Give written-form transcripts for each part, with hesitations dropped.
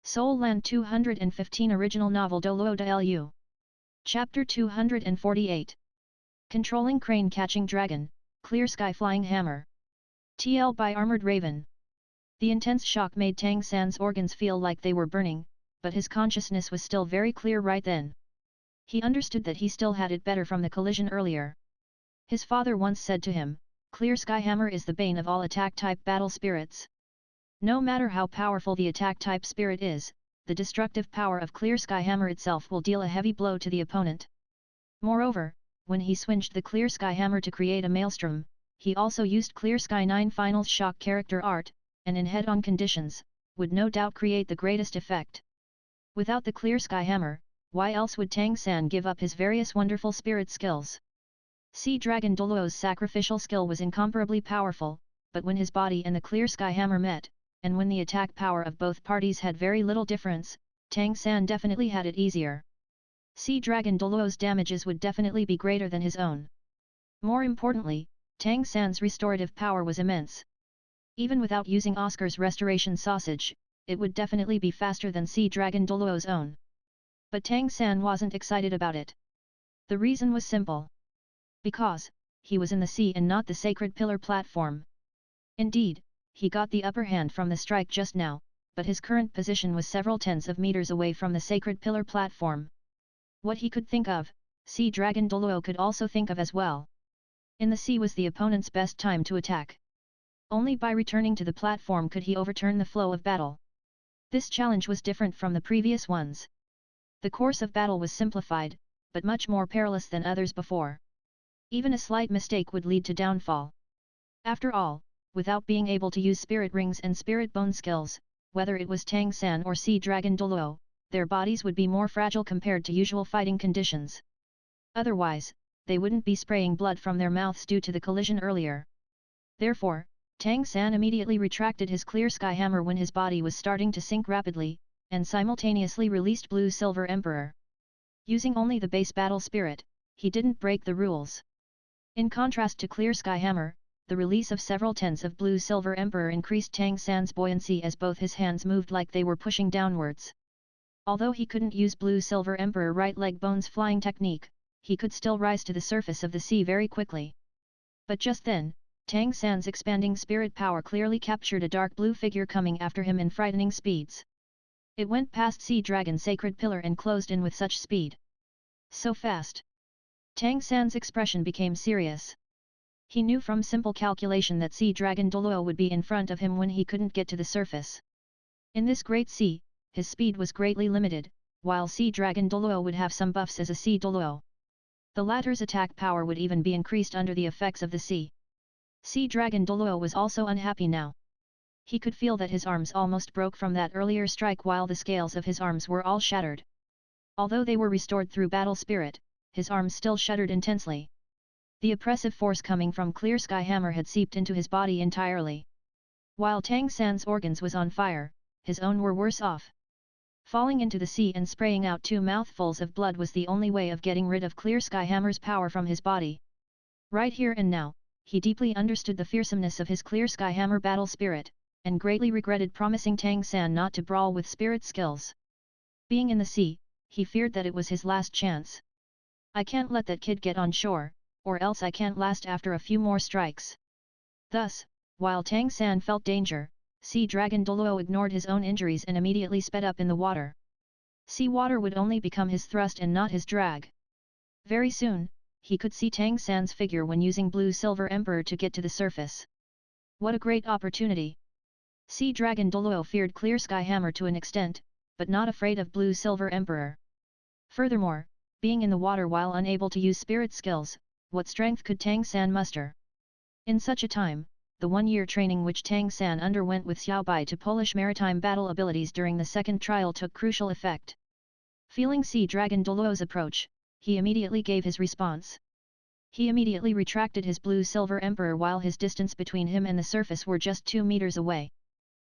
Seoul Land 215 Original Novel DouLuo DaLu. Chapter 248. Controlling Crane Catching Dragon, Clear Sky Flying Hammer. TL by Armored Raven. The intense shock made Tang San's organs feel like they were burning, but his consciousness was still very clear right then. He understood that he still had it better from the collision earlier. His father once said to him, Clear Sky Hammer is the bane of all attack-type battle spirits. No matter how powerful the attack-type spirit is, the destructive power of Clear Sky Hammer itself will deal a heavy blow to the opponent. Moreover, when he swinged the Clear Sky Hammer to create a maelstrom, he also used Clear Sky 9 Finals shock character art, and in head-on conditions, would no doubt create the greatest effect. Without the Clear Sky Hammer, why else would Tang San give up his various wonderful spirit skills? Sea Dragon DouLuo's sacrificial skill was incomparably powerful, but when his body and the Clear Sky Hammer met, and when the attack power of both parties had very little difference, Tang San definitely had it easier. Sea Dragon DouLuo's damages would definitely be greater than his own. More importantly, Tang San's restorative power was immense. Even without using Oscar's restoration sausage, it would definitely be faster than Sea Dragon DouLuo's own. But Tang San wasn't excited about it. The reason was simple. Because, he was in the sea and not the sacred pillar platform. Indeed, he got the upper hand from the strike just now, but his current position was several tens of meters away from the sacred pillar platform. What he could think of, Sea Dragon DouLuo could also think of as well. In the sea was the opponent's best time to attack. Only by returning to the platform could he overturn the flow of battle. This challenge was different from the previous ones. The course of battle was simplified, but much more perilous than others before. Even a slight mistake would lead to downfall. After all, without being able to use spirit rings and spirit bone skills, whether it was Tang San or Sea Dragon DouLuo, their bodies would be more fragile compared to usual fighting conditions. Otherwise, they wouldn't be spraying blood from their mouths due to the collision earlier. Therefore, Tang San immediately retracted his Clear Sky Hammer when his body was starting to sink rapidly, and simultaneously released Blue Silver Emperor. Using only the base battle spirit, he didn't break the rules. In contrast to Clear Sky Hammer, the release of several tens of Blue Silver Emperor increased Tang San's buoyancy as both his hands moved like they were pushing downwards. Although he couldn't use Blue Silver Emperor right leg bones flying technique, he could still rise to the surface of the sea very quickly. But just then, Tang San's expanding spirit power clearly captured a dark blue figure coming after him in frightening speeds. It went past Sea Dragon Sacred Pillar and closed in with such speed. So fast. Tang San's expression became serious. He knew from simple calculation that Sea Dragon DouLuo would be in front of him when he couldn't get to the surface. In this great sea, his speed was greatly limited, while Sea Dragon DouLuo would have some buffs as a Sea DouLuo. The latter's attack power would even be increased under the effects of the sea. Sea Dragon DouLuo was also unhappy now. He could feel that his arms almost broke from that earlier strike while the scales of his arms were all shattered. Although they were restored through battle spirit, his arms still shuddered intensely. The oppressive force coming from Clear Sky Hammer had seeped into his body entirely. While Tang San's organs was on fire, his own were worse off. Falling into the sea and spraying out 2 mouthfuls of blood was the only way of getting rid of Clear Sky Hammer's power from his body. Right here and now, he deeply understood the fearsomeness of his Clear Sky Hammer battle spirit, and greatly regretted promising Tang San not to brawl with spirit skills. Being in the sea, he feared that it was his last chance. I can't let that kid get on shore, or else I can't last after a few more strikes. Thus, while Tang San felt danger, Sea Dragon DouLuo ignored his own injuries and immediately sped up in the water. Sea water would only become his thrust and not his drag. Very soon, he could see Tang San's figure when using Blue Silver Emperor to get to the surface. What a great opportunity! Sea Dragon DouLuo feared Clear Sky Hammer to an extent, but not afraid of Blue Silver Emperor. Furthermore, being in the water while unable to use spirit skills, what strength could Tang San muster? In such a time, the 1-year training which Tang San underwent with Xiaobai to polish maritime battle abilities during the second trial took crucial effect. Feeling Sea Dragon DouLuo's approach, he immediately gave his response. He immediately retracted his Blue Silver Emperor while his distance between him and the surface were just 2 meters away.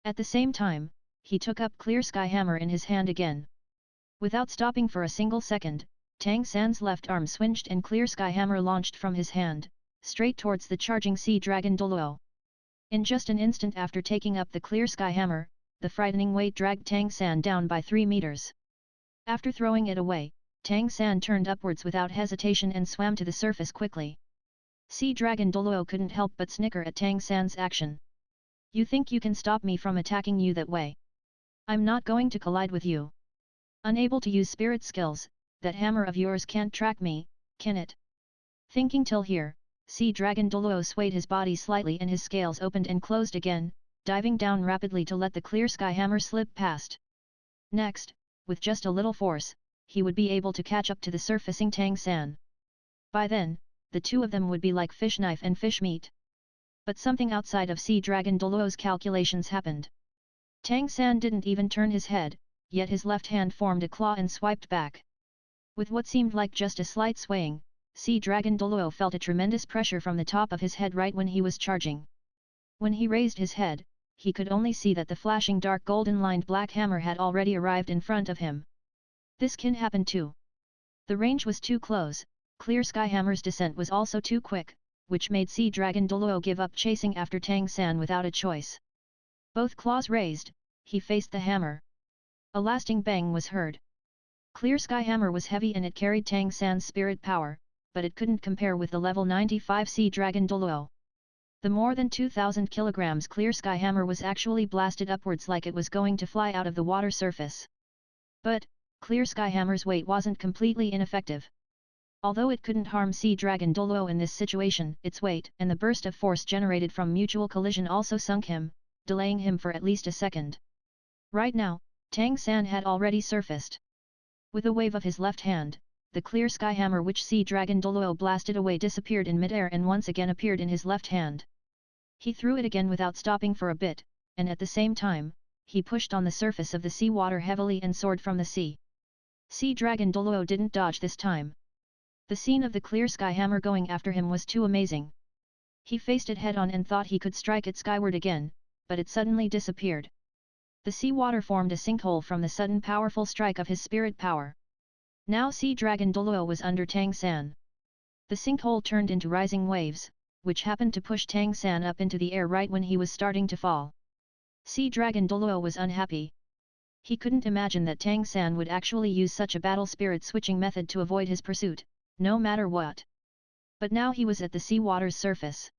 At the same time, he took up Clear Sky Hammer in his hand again. Without stopping for a single second, Tang San's left arm swinged and Clear Sky Hammer launched from his hand, straight towards the charging Sea Dragon DouLuo. In just an instant after taking up the Clear Sky Hammer, the frightening weight dragged Tang San down by 3 meters. After throwing it away, Tang San turned upwards without hesitation and swam to the surface quickly. Sea Dragon DouLuo couldn't help but snicker at Tang San's action. You think you can stop me from attacking you that way? I'm not going to collide with you. Unable to use spirit skills, that hammer of yours can't track me, can it? Thinking till here, Sea Dragon DouLuo swayed his body slightly and his scales opened and closed again, diving down rapidly to let the clear sky hammer slip past. Next, with just a little force, he would be able to catch up to the surfacing Tang San. By then, the two of them would be like fish knife and fish meat. But something outside of Sea Dragon DouLuo's calculations happened. Tang San didn't even turn his head, yet his left hand formed a claw and swiped back. With what seemed like just a slight swaying, Sea Dragon DouLuo felt a tremendous pressure from the top of his head right when he was charging. When he raised his head, he could only see that the flashing dark golden-lined black hammer had already arrived in front of him. This can happen too. The range was too close, Clear Sky Hammer's descent was also too quick, which made Sea Dragon DouLuo give up chasing after Tang San without a choice. Both claws raised, he faced the hammer. A lasting bang was heard. Clear Sky Hammer was heavy and it carried Tang San's spirit power, but it couldn't compare with the level 95 Sea Dragon DouLuo. The more than 2,000 kilograms Clear Sky Hammer was actually blasted upwards like it was going to fly out of the water surface. But, Clear Sky Hammer's weight wasn't completely ineffective. Although it couldn't harm Sea Dragon DouLuo in this situation, its weight and the burst of force generated from mutual collision also sunk him, delaying him for at least a second. Right now, Tang San had already surfaced. With a wave of his left hand, the Clear Sky Hammer which Sea Dragon DouLuo blasted away disappeared in midair and once again appeared in his left hand. He threw it again without stopping for a bit, and at the same time, he pushed on the surface of the sea water heavily and soared from the sea. Sea Dragon DouLuo didn't dodge this time. The scene of the Clear Sky Hammer going after him was too amazing. He faced it head-on and thought he could strike it skyward again, but it suddenly disappeared. The sea water formed a sinkhole from the sudden powerful strike of his spirit power. Now Sea Dragon DouLuo was under Tang San. The sinkhole turned into rising waves, which happened to push Tang San up into the air right when he was starting to fall. Sea Dragon DouLuo was unhappy. He couldn't imagine that Tang San would actually use such a battle spirit switching method to avoid his pursuit, no matter what. But now he was at the sea water's surface.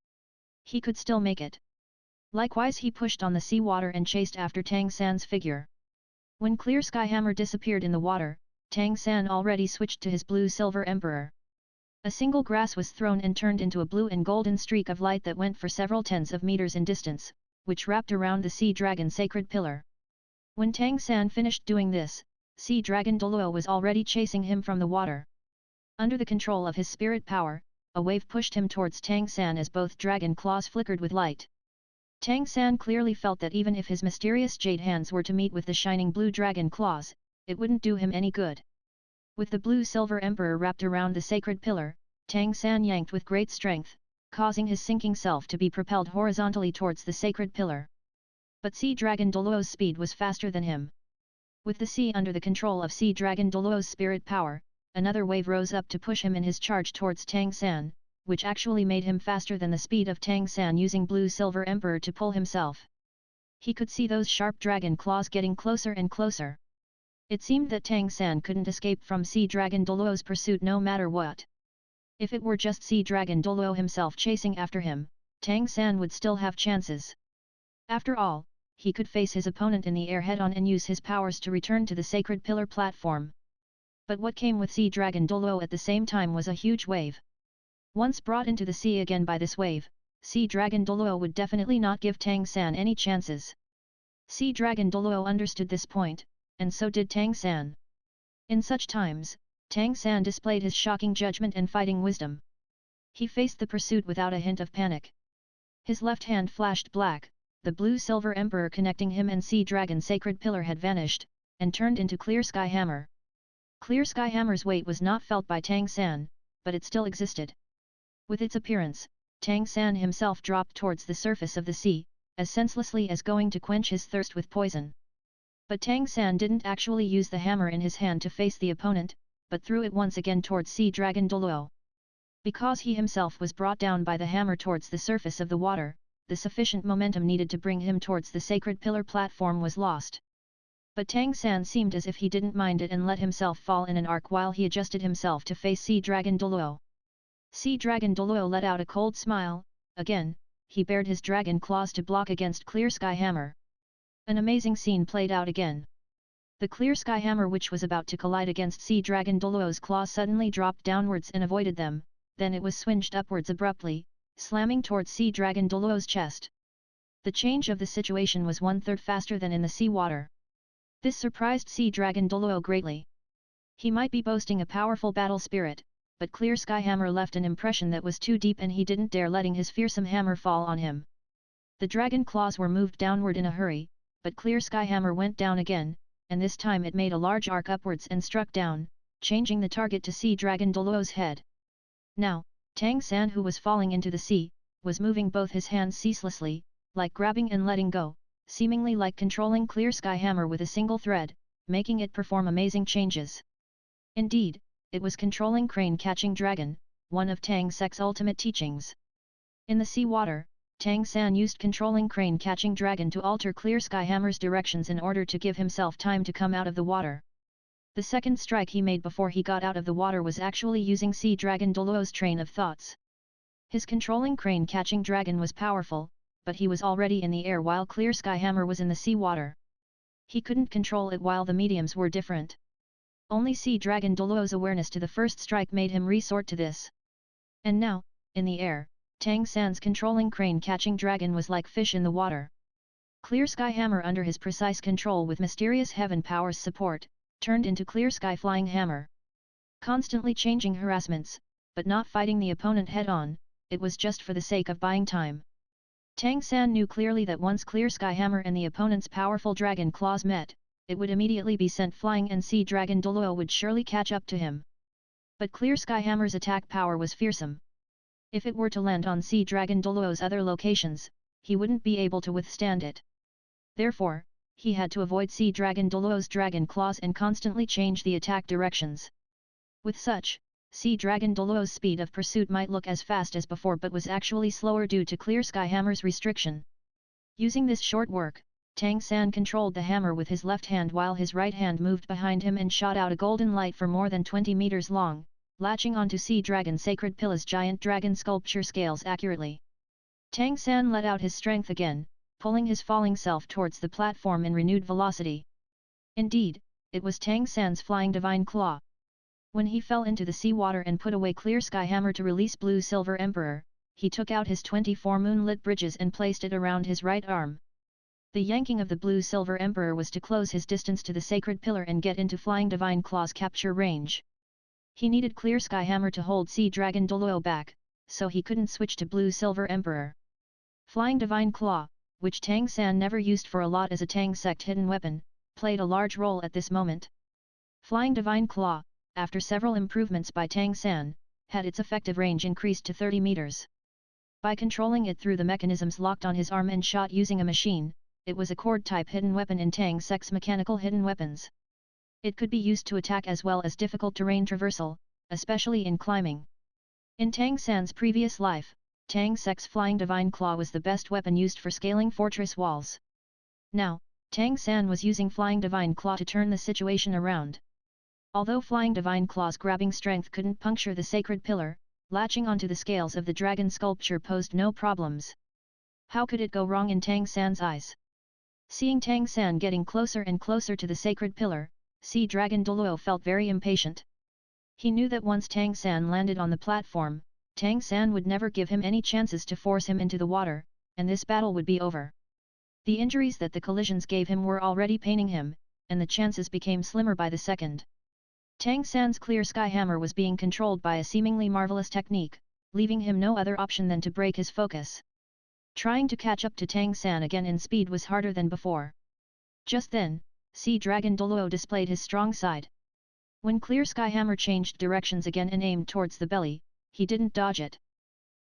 He could still make it. Likewise he pushed on the sea water and chased after Tang San's figure. When Clear Sky Hammer disappeared in the water, Tang San already switched to his blue-silver emperor. A single grass was thrown and turned into a blue and golden streak of light that went for several tens of meters in distance, which wrapped around the Sea Dragon sacred pillar. When Tang San finished doing this, Sea Dragon DouLuo was already chasing him from the water. Under the control of his spirit power, a wave pushed him towards Tang San as both dragon claws flickered with light. Tang San clearly felt that even if his mysterious jade hands were to meet with the shining blue dragon claws, it wouldn't do him any good. With the blue-silver emperor wrapped around the sacred pillar, Tang San yanked with great strength, causing his sinking self to be propelled horizontally towards the sacred pillar. But Sea Dragon DouLuo's speed was faster than him. With the sea under the control of Sea Dragon DouLuo's spirit power, another wave rose up to push him in his charge towards Tang San, which actually made him faster than the speed of Tang San using Blue-Silver Emperor to pull himself. He could see those sharp dragon claws getting closer and closer. It seemed that Tang San couldn't escape from Sea Dragon DouLuo's pursuit no matter what. If it were just Sea Dragon DouLuo himself chasing after him, Tang San would still have chances. After all, he could face his opponent in the air head-on and use his powers to return to the sacred pillar platform. But what came with Sea Dragon DouLuo at the same time was a huge wave. Once brought into the sea again by this wave, Sea Dragon DouLuo would definitely not give Tang San any chances. Sea Dragon DouLuo understood this point, and so did Tang San. In such times, Tang San displayed his shocking judgment and fighting wisdom. He faced the pursuit without a hint of panic. His left hand flashed black, the blue-silver emperor connecting him and Sea Dragon sacred pillar had vanished, and turned into Clear Sky Hammer. Clear Sky Hammer's weight was not felt by Tang San, but it still existed. With its appearance, Tang San himself dropped towards the surface of the sea, as senselessly as going to quench his thirst with poison. But Tang San didn't actually use the hammer in his hand to face the opponent, but threw it once again towards Sea Dragon DouLuo. Because he himself was brought down by the hammer towards the surface of the water, the sufficient momentum needed to bring him towards the sacred pillar platform was lost. But Tang San seemed as if he didn't mind it and let himself fall in an arc while he adjusted himself to face Sea Dragon DouLuo. Sea Dragon DouLuo let out a cold smile. Again, he bared his dragon claws to block against Clear Sky Hammer. An amazing scene played out again. The Clear Sky Hammer, which was about to collide against Sea Dragon DouLuo's claws, suddenly dropped downwards and avoided them, then it was swinged upwards abruptly, slamming towards Sea Dragon DouLuo's chest. The change of the situation was 1/3 faster than in the sea water. This surprised Sea Dragon DouLuo greatly. He might be boasting a powerful battle spirit, but Clear Sky Hammer left an impression that was too deep and he didn't dare letting his fearsome hammer fall on him. The dragon claws were moved downward in a hurry, but Clear Sky Hammer went down again, and this time it made a large arc upwards and struck down, changing the target to Sea Dragon DouLuo's head. Now, Tang San, who was falling into the sea, was moving both his hands ceaselessly, like grabbing and letting go, seemingly like controlling Clear Sky Hammer with a single thread, making it perform amazing changes. Indeed, it was controlling Crane Catching Dragon, one of Tang Sek's ultimate teachings. In the sea water, Tang San used controlling Crane Catching Dragon to alter Clear Sky Hammer's directions in order to give himself time to come out of the water. The second strike he made before he got out of the water was actually using Sea Dragon DouLuo's train of thoughts. His controlling Crane Catching Dragon was powerful, but he was already in the air while Clear Sky Hammer was in the sea water. He couldn't control it while the mediums were different. Only Sea Dragon DouLuo's awareness to the first strike made him resort to this. And now, in the air, Tang San's controlling Crane Catching Dragon was like fish in the water. Clear Sky Hammer, under his precise control with mysterious heaven power's support, turned into Clear Sky Flying Hammer. Constantly changing harassments, but not fighting the opponent head-on, it was just for the sake of buying time. Tang San knew clearly that once Clear Sky Hammer and the opponent's powerful dragon claws met, it would immediately be sent flying and Sea Dragon DouLuo would surely catch up to him. But Clear Sky Hammer's attack power was fearsome. If it were to land on Sea Dragon DouLuo's other locations, he wouldn't be able to withstand it. Therefore, he had to avoid Sea Dragon DouLuo's dragon claws and constantly change the attack directions. With such, Sea Dragon DouLuo's speed of pursuit might look as fast as before but was actually slower due to Clear Sky Hammer's restriction. Using this short work, Tang San controlled the hammer with his left hand while his right hand moved behind him and shot out a golden light for more than 20 meters long, latching onto Sea Dragon Sacred Pilla's giant dragon sculpture scales accurately. Tang San let out his strength again, pulling his falling self towards the platform in renewed velocity. Indeed, it was Tang San's flying divine claw. When he fell into the seawater and put away Clear Sky Hammer to release Blue Silver Emperor, he took out his 24 moonlit bridges and placed it around his right arm. The yanking of the Blue Silver Emperor was to close his distance to the Sacred Pillar and get into Flying Divine Claw's capture range. He needed Clear Sky Hammer to hold Sea Dragon DouLuo back, so he couldn't switch to Blue Silver Emperor. Flying Divine Claw, which Tang San never used for a lot as a Tang sect hidden weapon, played a large role at this moment. Flying Divine Claw, after several improvements by Tang San, had its effective range increased to 30 meters. By controlling it through the mechanisms locked on his arm and shot using a machine, it was a cord-type hidden weapon in Tang Sek's mechanical hidden weapons. It could be used to attack as well as difficult terrain traversal, especially in climbing. In Tang San's previous life, Tang Sek's Flying Divine Claw was the best weapon used for scaling fortress walls. Now, Tang San was using Flying Divine Claw to turn the situation around. Although Flying Divine Claw's grabbing strength couldn't puncture the Sacred Pillar, latching onto the scales of the dragon sculpture posed no problems. How could it go wrong in Tang San's eyes? Seeing Tang San getting closer and closer to the Sacred Pillar, Sea Dragon DouLuo felt very impatient. He knew that once Tang San landed on the platform, Tang San would never give him any chances to force him into the water, and this battle would be over. The injuries that the collisions gave him were already paining him, and the chances became slimmer by the second. Tang San's Clear Sky Hammer was being controlled by a seemingly marvelous technique, leaving him no other option than to break his focus. Trying to catch up to Tang San again in speed was harder than before. Just then, Sea Dragon DouLuo displayed his strong side. When Clear Sky Hammer changed directions again and aimed towards the belly, he didn't dodge it.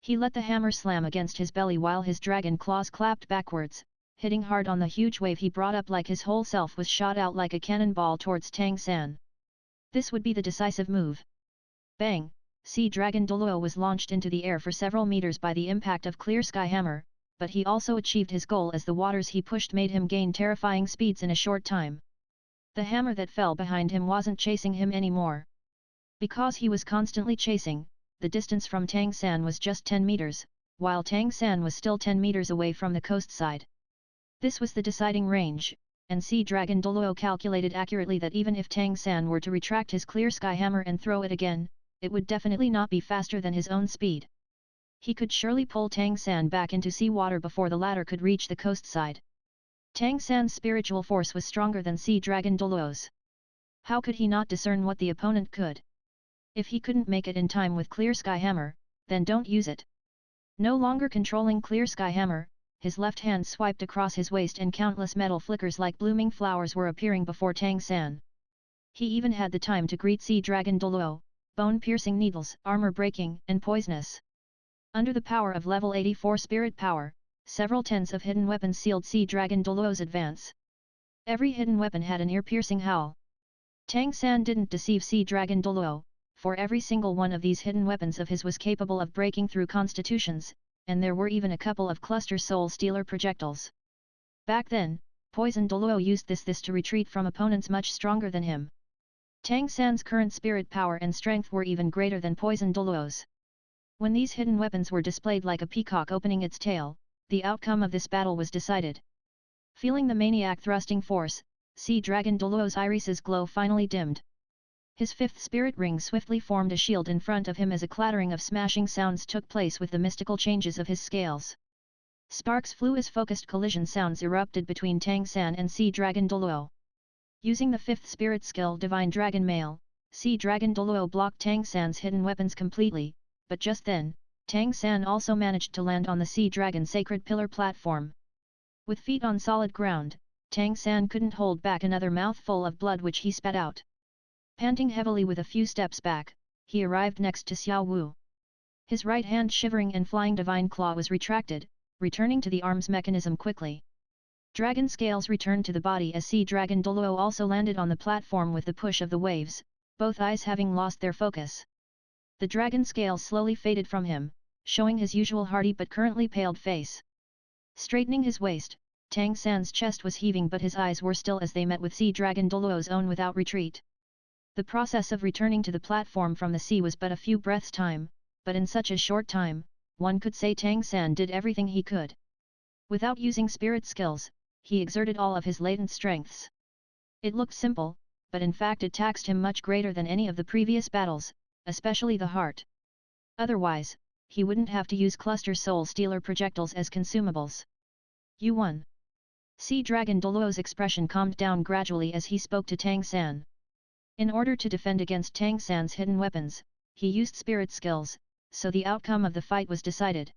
He let the hammer slam against his belly while his dragon claws clapped backwards, hitting hard on the huge wave he brought up like his whole self was shot out like a cannonball towards Tang San. This would be the decisive move. Bang! Sea Dragon DouLuo was launched into the air for several meters by the impact of Clear Sky Hammer, but he also achieved his goal as the waters he pushed made him gain terrifying speeds in a short time. The hammer that fell behind him wasn't chasing him anymore. Because he was constantly chasing, the distance from Tang San was just 10 meters, while Tang San was still 10 meters away from the coast side. This was the deciding range, and Sea Dragon DouLuo calculated accurately that even if Tang San were to retract his clear sky hammer and throw it again, it would definitely not be faster than his own speed. He could surely pull Tang San back into sea water before the latter could reach the coast side. Tang San's spiritual force was stronger than Sea Dragon DouLuo's. How could he not discern what the opponent could? If he couldn't make it in time with clear sky hammer, then don't use it. No longer controlling clear sky hammer, his left hand swiped across his waist and countless metal flickers like blooming flowers were appearing before Tang San. He even had the time to greet Sea Dragon DouLuo, bone-piercing needles, armor-breaking, and poisonous. Under the power of level 84 spirit power, several tens of hidden weapons sealed Sea Dragon DouLuo's advance. Every hidden weapon had an ear-piercing howl. Tang San didn't deceive Sea Dragon DouLuo, for every single one of these hidden weapons of his was capable of breaking through constitutions, and there were even a couple of cluster soul stealer projectiles. Back then, Poison DouLuo used this to retreat from opponents much stronger than him. Tang San's current spirit power and strength were even greater than Poison DouLuo's. When these hidden weapons were displayed like a peacock opening its tail, the outcome of this battle was decided. Feeling the maniac thrusting force, Sea Dragon DouLuo's irises glow finally dimmed. His fifth spirit ring swiftly formed a shield in front of him as a clattering of smashing sounds took place with the mystical changes of his scales. Sparks flew as focused collision sounds erupted between Tang San and Sea Dragon DouLuo. Using the fifth spirit skill Divine Dragon Mail, Sea Dragon DouLuo blocked Tang San's hidden weapons completely, but just then, Tang San also managed to land on the Sea Dragon Sacred Pillar platform. With feet on solid ground, Tang San couldn't hold back another mouthful of blood which he spat out. Panting heavily with a few steps back, he arrived next to Xiao Wu. His right hand shivering and flying divine claw was retracted, returning to the arm's mechanism quickly. Dragon scales returned to the body as Sea Dragon DouLuo also landed on the platform with the push of the waves, both eyes having lost their focus. The dragon scales slowly faded from him, showing his usual hearty but currently paled face. Straightening his waist, Tang San's chest was heaving but his eyes were still as they met with Sea Dragon DouLuo's own without retreat. The process of returning to the platform from the sea was but a few breaths' time, but in such a short time, one could say Tang San did everything he could. Without using spirit skills, he exerted all of his latent strengths. It looked simple, but in fact it taxed him much greater than any of the previous battles, especially the heart. Otherwise, he wouldn't have to use cluster soul stealer projectiles as consumables. You won. Sea Dragon DouLuo's expression calmed down gradually as he spoke to Tang San. In order to defend against Tang San's hidden weapons, he used spirit skills, so the outcome of the fight was decided.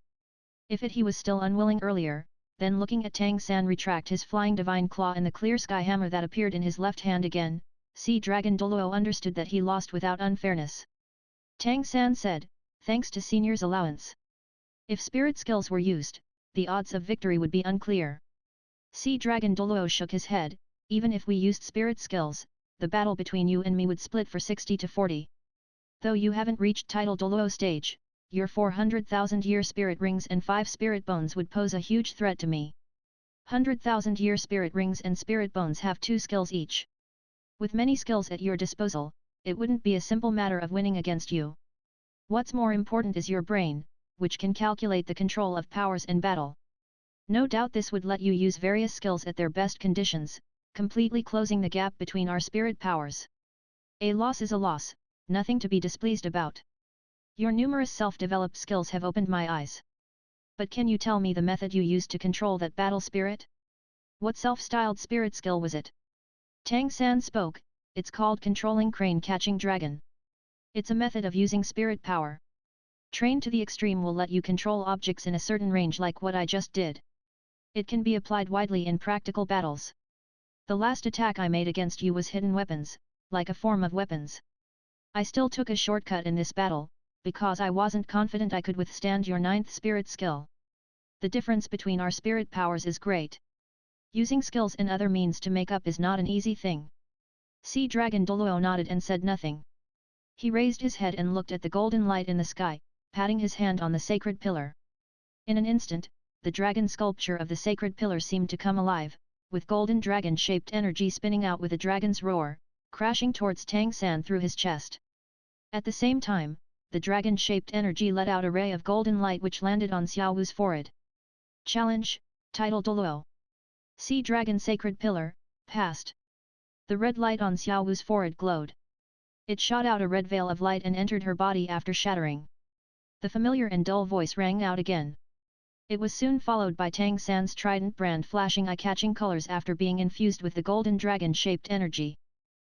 If he was still unwilling earlier, then looking at Tang San retract his flying divine claw and the clear sky hammer that appeared in his left hand again, Sea Dragon DouLuo understood that he lost without unfairness. Tang San said, thanks to Senior's allowance. If spirit skills were used, the odds of victory would be unclear. Sea Dragon DouLuo shook his head, even if we used spirit skills, the battle between you and me would split for 60 to 40. Though you haven't reached title DouLuo stage, your 400,000-year spirit rings and 5 spirit bones would pose a huge threat to me. 100,000-year spirit rings and spirit bones have 2 skills each. With many skills at your disposal, it wouldn't be a simple matter of winning against you. What's more important is your brain, which can calculate the control of powers in battle. No doubt this would let you use various skills at their best conditions, completely closing the gap between our spirit powers. A loss is a loss, nothing to be displeased about. Your numerous self-developed skills have opened my eyes. But can you tell me the method you used to control that battle spirit? What self-styled spirit skill was it? Tang San spoke, it's called controlling crane catching dragon. It's a method of using spirit power. Trained to the extreme will let you control objects in a certain range like what I just did. It can be applied widely in practical battles. The last attack I made against you was hidden weapons, like a form of weapons. I still took a shortcut in this battle, because I wasn't confident I could withstand your 9th spirit skill. The difference between our spirit powers is great. Using skills and other means to make up is not an easy thing. Sea Dragon DouLuo nodded and said nothing. He raised his head and looked at the golden light in the sky, patting his hand on the sacred pillar. In an instant, the dragon sculpture of the sacred pillar seemed to come alive, with golden dragon-shaped energy spinning out with a dragon's roar, crashing towards Tang San through his chest. At the same time, the dragon-shaped energy let out a ray of golden light which landed on Xiao Wu's forehead. Challenge, Title DouLuo. Sea Dragon Sacred Pillar, passed. The red light on Xiao Wu's forehead glowed. It shot out a red veil of light and entered her body after shattering. The familiar and dull voice rang out again. It was soon followed by Tang San's trident brand flashing eye-catching colors after being infused with the golden dragon-shaped energy.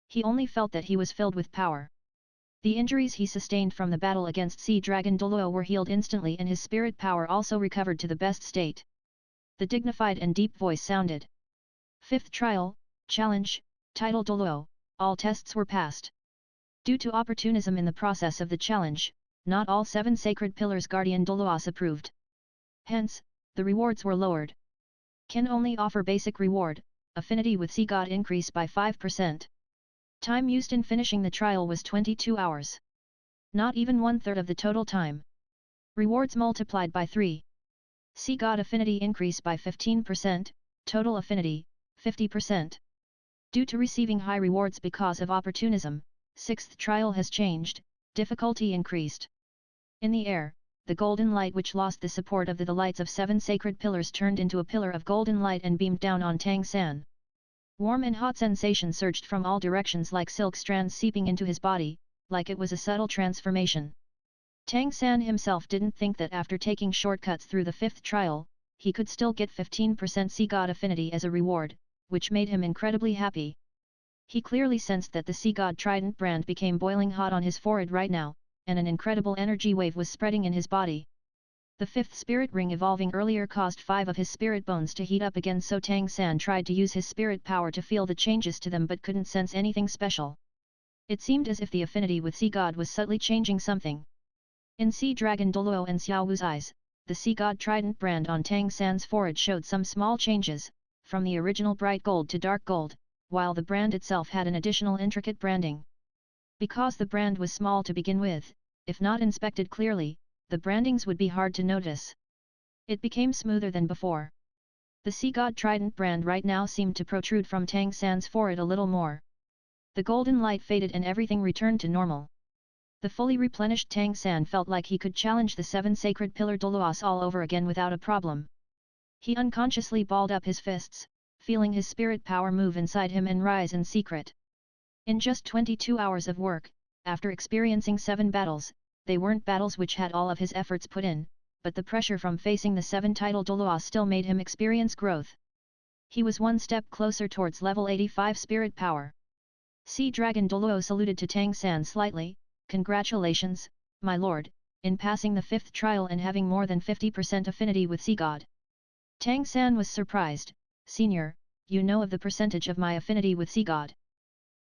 He only felt that he was filled with power. The injuries he sustained from the battle against Sea Dragon DouLuo were healed instantly and his spirit power also recovered to the best state. The dignified and deep voice sounded. Fifth trial, challenge, Title DouLuo, all tests were passed. Due to opportunism in the process of the challenge, not all 7 sacred pillars Guardian DouLuos approved. Hence, the rewards were lowered. Can only offer basic reward, affinity with Sea God increase by 5%. Time used in finishing the trial was 22 hours. Not even 1/3 of the total time. Rewards multiplied by 3. Sea God affinity increase by 15%, total affinity, 50%. Due to receiving high rewards because of opportunism, 6th trial has changed, difficulty increased. In the air, the golden light which lost the support of the lights of 7 sacred pillars turned into a pillar of golden light and beamed down on Tang San. Warm and hot sensation surged from all directions like silk strands seeping into his body, like it was a subtle transformation. Tang San himself didn't think that after taking shortcuts through the 5th trial, he could still get 15% Sea God affinity as a reward, which made him incredibly happy. He clearly sensed that the Sea God trident brand became boiling hot on his forehead right now, and an incredible energy wave was spreading in his body. The 5th spirit ring evolving earlier caused 5 of his spirit bones to heat up again, so Tang San tried to use his spirit power to feel the changes to them but couldn't sense anything special. It seemed as if the affinity with Sea God was subtly changing something. In Sea Dragon DouLuo and Xiao Wu's eyes, the Sea God trident brand on Tang San's forehead showed some small changes, from the original bright gold to dark gold, while the brand itself had an additional intricate branding. Because the brand was small to begin with, if not inspected clearly, the brandings would be hard to notice. It became smoother than before. The Sea God trident brand right now seemed to protrude from Tang San's forehead a little more. The golden light faded and everything returned to normal. The fully replenished Tang San felt like he could challenge the 7 sacred pillar DouLuos all over again without a problem. He unconsciously balled up his fists, feeling his spirit power move inside him and rise in secret. In just 22 hours of work, after experiencing 7 battles, they weren't battles which had all of his efforts put in, but the pressure from facing the 7 title DouLuos still made him experience growth. He was one step closer towards level 85 spirit power. Sea Dragon DouLuo saluted to Tang San slightly. Congratulations, my lord, in passing the 5th trial and having more than 50% affinity with Sea God. Tang San was surprised. Senior, you know of the percentage of my affinity with Sea God?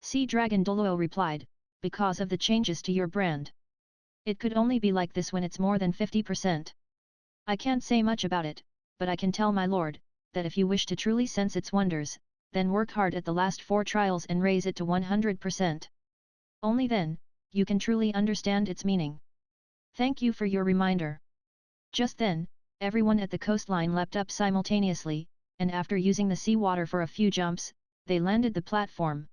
Sea Dragon DouLuo replied, because of the changes to your brand. It could only be like this when it's more than 50%. I can't say much about it, but I can tell my lord, that if you wish to truly sense its wonders, then work hard at the last 4 trials and raise it to 100%. Only then, you can truly understand its meaning. Thank you for your reminder. Just then, everyone at the coastline leapt up simultaneously, and after using the seawater for a few jumps, they landed the platform.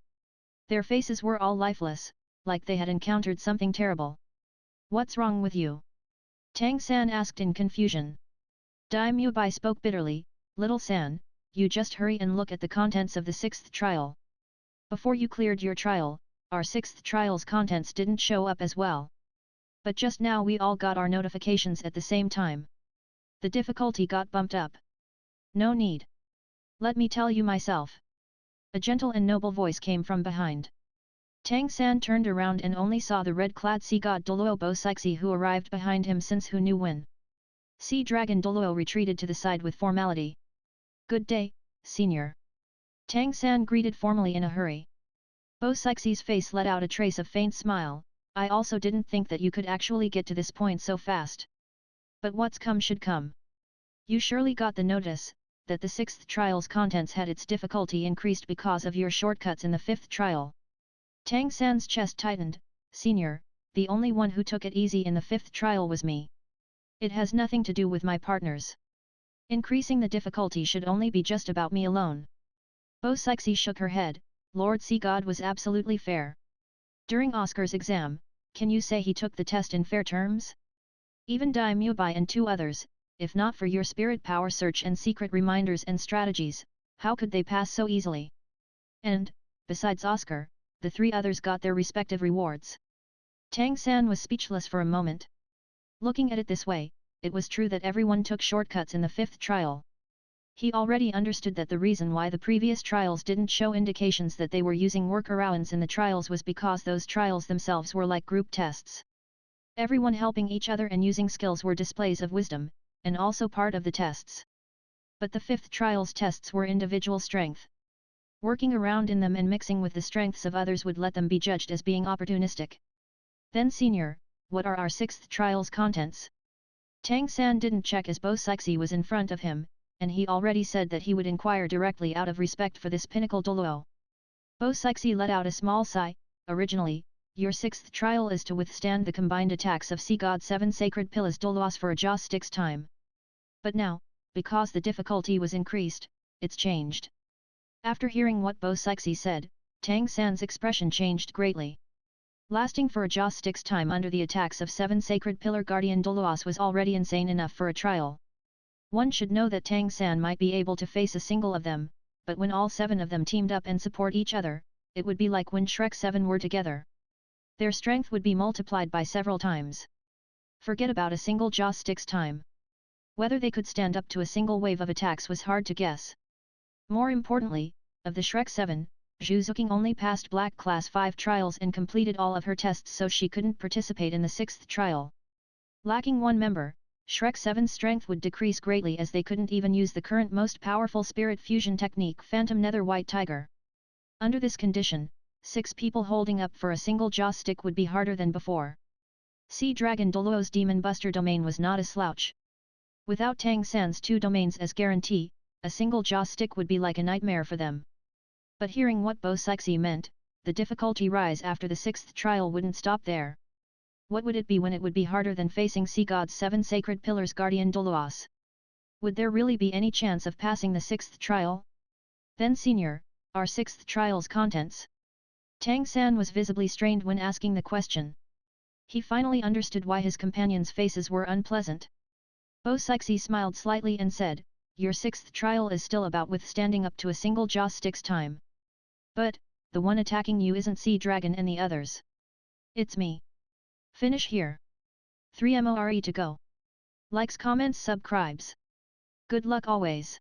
Their faces were all lifeless, like they had encountered something terrible. What's wrong with you? Tang San asked in confusion. Daimyo Bai spoke bitterly, Little San, you just hurry and look at the contents of the 6th trial. Before you cleared your trial, our 6th trial's contents didn't show up as well. But just now we all got our notifications at the same time. The difficulty got bumped up. No need. Let me tell you myself. A gentle and noble voice came from behind. Tang San turned around and only saw the red-clad Sea God DouLuo Bo Sixi who arrived behind him since who knew when. Sea Dragon DouLuo retreated to the side with formality. Good day, senior. Tang San greeted formally in a hurry. Bo Sixi's face let out a trace of faint smile. I also didn't think that you could actually get to this point so fast. But what's come should come. You surely got the notice, that the 6th trial's contents had its difficulty increased because of your shortcuts in the 5th trial. Tang San's chest tightened. Senior, the only one who took it easy in the 5th trial was me. It has nothing to do with my partners. Increasing the difficulty should only be just about me alone. Bo Sixi shook her head. Lord Sea God was absolutely fair. During Oscar's exam, can you say he took the test in fair terms? Even Dai Mubai and 2 others, if not for your spirit power search and secret reminders and strategies, how could they pass so easily? And, besides Oscar, the 3 others got their respective rewards. Tang San was speechless for a moment. Looking at it this way, it was true that everyone took shortcuts in the 5th trial. He already understood that the reason why the previous trials didn't show indications that they were using workarounds in the trials was because those trials themselves were like group tests. Everyone helping each other and using skills were displays of wisdom, and also part of the tests. But the 5th trial's tests were individual strength. Working around in them and mixing with the strengths of others would let them be judged as being opportunistic. Then Senior, what are our 6th trial's contents? Tang San didn't check as Bo Sixi was in front of him, and he already said that he would inquire directly out of respect for this pinnacle DouLuo. Bo Sixi let out a small sigh. Originally, your 6th trial is to withstand the combined attacks of Sea God 7 Sacred Pillars DouLuos for a jaw sticks time. But now, because the difficulty was increased, it's changed. After hearing what Bo Sixi said, Tang San's expression changed greatly. Lasting for a jaw sticks time under the attacks of 7 Sacred Pillar Guardian DouLuos was already insane enough for a trial. One should know that Tang San might be able to face a single of them, but when all 7 of them teamed up and support each other, it would be like when Shrek 7 were together. Their strength would be multiplied by several times. Forget about a single jaw sticks time. Whether they could stand up to a single wave of attacks was hard to guess. More importantly, of the Shrek 7, Zhu Zuqing only passed Black Class 5 trials and completed all of her tests, so she couldn't participate in the 6th trial. Lacking one member, Shrek 7's strength would decrease greatly as they couldn't even use the current most powerful spirit fusion technique Phantom Nether White Tiger. Under this condition, 6 people holding up for a single jaw stick would be harder than before. Sea Dragon DouLuo's Demon Buster domain was not a slouch. Without Tang San's 2 domains as guarantee, a single jaw stick would be like a nightmare for them. But hearing what Bo Sixi meant, the difficulty rise after the 6th trial wouldn't stop there. What would it be when it would be harder than facing Sea God's 7 Sacred Pillars Guardian DouLuos? Would there really be any chance of passing the 6th trial? Then Senior, our 6th trial's contents? Tang San was visibly strained when asking the question. He finally understood why his companions' faces were unpleasant. Bo Sixi smiled slightly and said, your 6th trial is still about withstanding up to a single jaw sticks time. But, the one attacking you isn't Sea Dragon and the others. It's me. Finish here. 3 more to go. Likes, comments, subscribes. Good luck always.